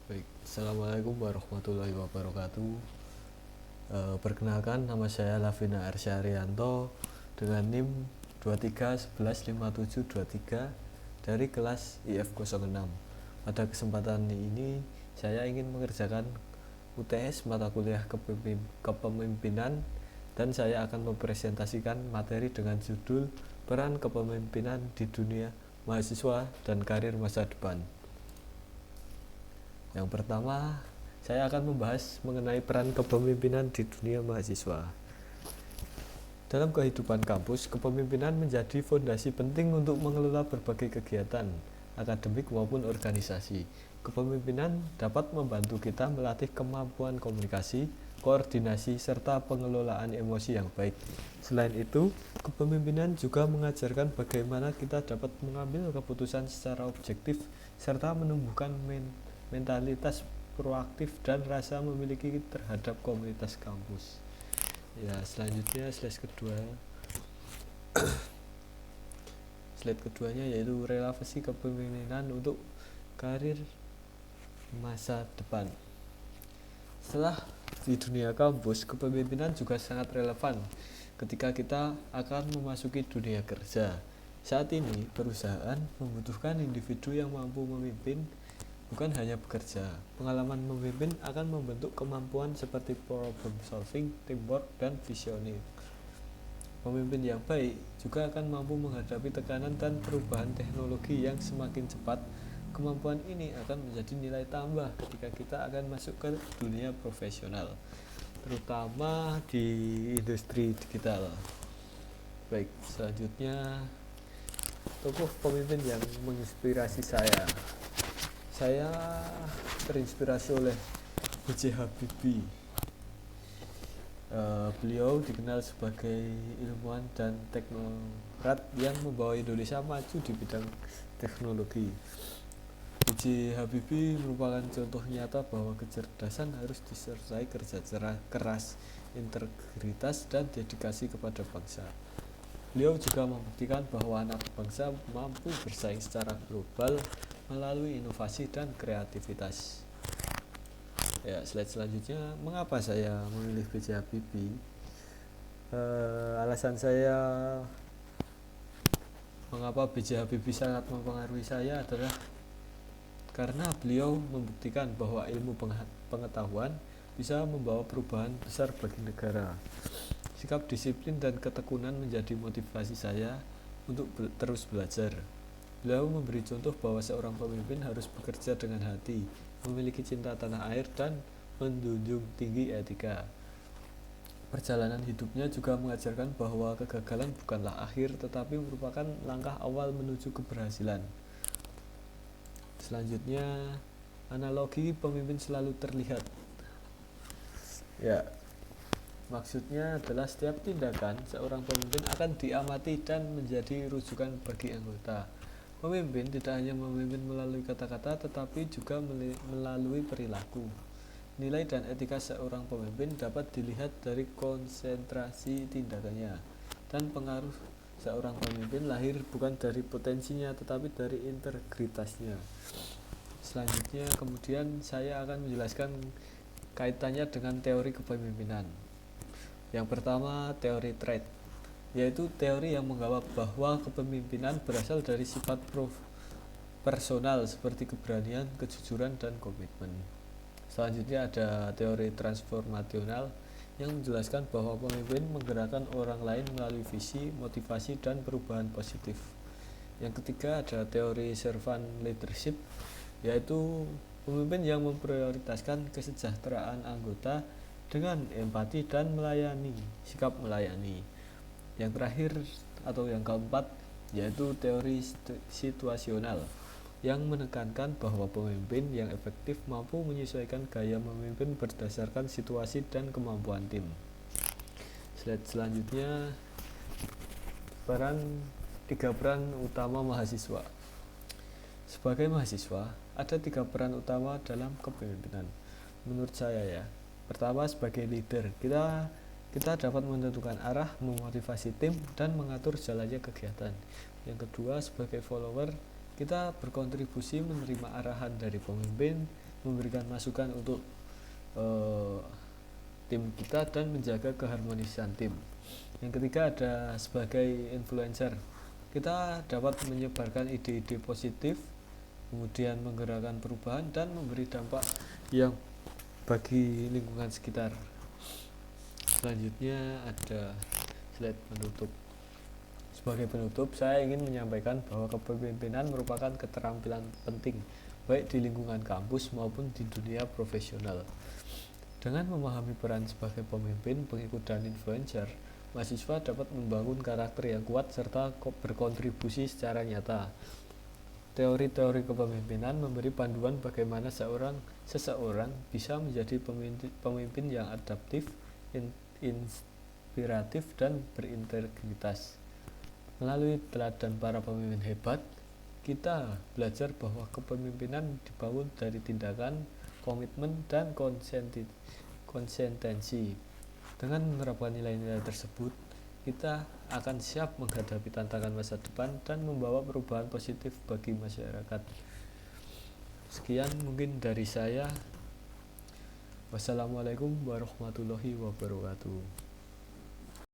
Baik, Assalamualaikum warahmatullahi wabarakatuh. Perkenalkan, nama saya Lavina Arsyarianto dengan NIM 23115723 dari kelas IF06. Pada kesempatan ini, saya ingin mengerjakan UTS mata kuliah kepemimpinan dan saya akan mempresentasikan materi dengan judul Peran Kepemimpinan di Dunia Mahasiswa dan Karir Masa Depan. Yang pertama, saya akan membahas mengenai peran kepemimpinan di dunia mahasiswa. Dalam kehidupan kampus, kepemimpinan menjadi fondasi penting untuk mengelola berbagai kegiatan, akademik maupun organisasi. Kepemimpinan dapat membantu kita melatih kemampuan komunikasi, koordinasi, serta pengelolaan emosi yang baik. Selain itu, kepemimpinan juga mengajarkan bagaimana kita dapat mengambil keputusan secara objektif, serta menumbuhkan mentalitas proaktif dan rasa memiliki terhadap komunitas kampus. Ya, selanjutnya slide keduanya yaitu relevansi kepemimpinan untuk karir masa depan. Setelah di dunia kampus, kepemimpinan juga sangat relevan ketika kita akan memasuki dunia kerja. Saat ini, perusahaan membutuhkan individu yang mampu memimpin, bukan hanya bekerja. Pengalaman memimpin akan membentuk kemampuan seperti problem solving, teamwork, dan visioning. Pemimpin yang baik juga akan mampu menghadapi tekanan dan perubahan teknologi yang semakin cepat. Kemampuan ini akan menjadi nilai tambah ketika kita akan masuk ke dunia profesional, terutama di industri digital. Baik, selanjutnya tokoh pemimpin yang menginspirasi saya. Saya terinspirasi oleh B.J. Habibie. Beliau dikenal sebagai ilmuwan dan teknokrat yang membawa Indonesia maju di bidang teknologi. B.J. Habibie merupakan contoh nyata bahwa kecerdasan harus disertai kerja keras, integritas, dan dedikasi kepada bangsa. Beliau juga membuktikan bahwa anak bangsa mampu bersaing secara global melalui inovasi dan kreativitas. Ya, slide selanjutnya, mengapa saya memilih B.J. Habibie? Alasan saya mengapa B.J. Habibie sangat mempengaruhi saya adalah karena beliau membuktikan bahwa ilmu pengetahuan bisa membawa perubahan besar bagi negara. Sikap disiplin dan ketekunan menjadi motivasi saya untuk terus belajar. Beliau memberi contoh bahwa seorang pemimpin harus bekerja dengan hati, memiliki cinta tanah air, dan menjunjung tinggi etika. Perjalanan hidupnya juga mengajarkan bahwa kegagalan bukanlah akhir, tetapi merupakan langkah awal menuju keberhasilan. Selanjutnya, analogi pemimpin selalu terlihat. Ya, maksudnya adalah setiap tindakan seorang pemimpin akan diamati dan menjadi rujukan bagi anggota. Pemimpin tidak hanya memimpin melalui kata-kata, tetapi juga melalui perilaku. Nilai dan etika seorang pemimpin dapat dilihat dari konsentrasi tindakannya, dan pengaruh seorang pemimpin lahir bukan dari potensinya, tetapi dari integritasnya. Selanjutnya, kemudian saya akan menjelaskan kaitannya dengan teori kepemimpinan. Yang pertama, teori trait, yaitu teori yang menganggap bahwa kepemimpinan berasal dari sifat personal seperti keberanian, kejujuran, dan komitmen. Selanjutnya ada teori transformasional yang menjelaskan bahwa pemimpin menggerakkan orang lain melalui visi, motivasi, dan perubahan positif. Yang ketiga ada teori servant leadership, yaitu pemimpin yang memprioritaskan kesejahteraan anggota dengan empati dan sikap melayani. Yang terakhir atau yang keempat yaitu teori situasional yang menekankan bahwa pemimpin yang efektif mampu menyesuaikan gaya memimpin berdasarkan situasi dan kemampuan tim. Slide selanjutnya, tiga peran utama mahasiswa. Sebagai mahasiswa, ada tiga peran utama dalam kepemimpinan menurut saya ya. Pertama, sebagai leader, kita dapat menentukan arah, memotivasi tim, dan mengatur jalannya kegiatan. Yang kedua, sebagai follower, kita berkontribusi menerima arahan dari pemimpin memberikan masukan untuk tim kita dan menjaga keharmonisan tim. Yang ketiga ada sebagai influencer, kita dapat menyebarkan ide-ide positif, kemudian menggerakkan perubahan dan memberi dampak yang bagi lingkungan sekitar. Selanjutnya ada slide penutup. Sebagai penutup, saya ingin menyampaikan bahwa kepemimpinan merupakan keterampilan penting baik di lingkungan kampus maupun di dunia profesional. Dengan memahami peran sebagai pemimpin, pengikut, dan influencer, mahasiswa dapat membangun karakter yang kuat serta berkontribusi secara nyata. Teori-teori kepemimpinan memberi panduan bagaimana seseorang bisa menjadi pemimpin yang adaptif, inspiratif, dan berintegritas. Melalui teladan para pemimpin hebat, kita belajar bahwa kepemimpinan dibangun dari tindakan, komitmen, dan konsistensi. Dengan menerapkan nilai-nilai tersebut, kita akan siap menghadapi tantangan masa depan dan membawa perubahan positif bagi masyarakat. Sekian mungkin dari saya. Wassalamualaikum warahmatullahi wabarakatuh.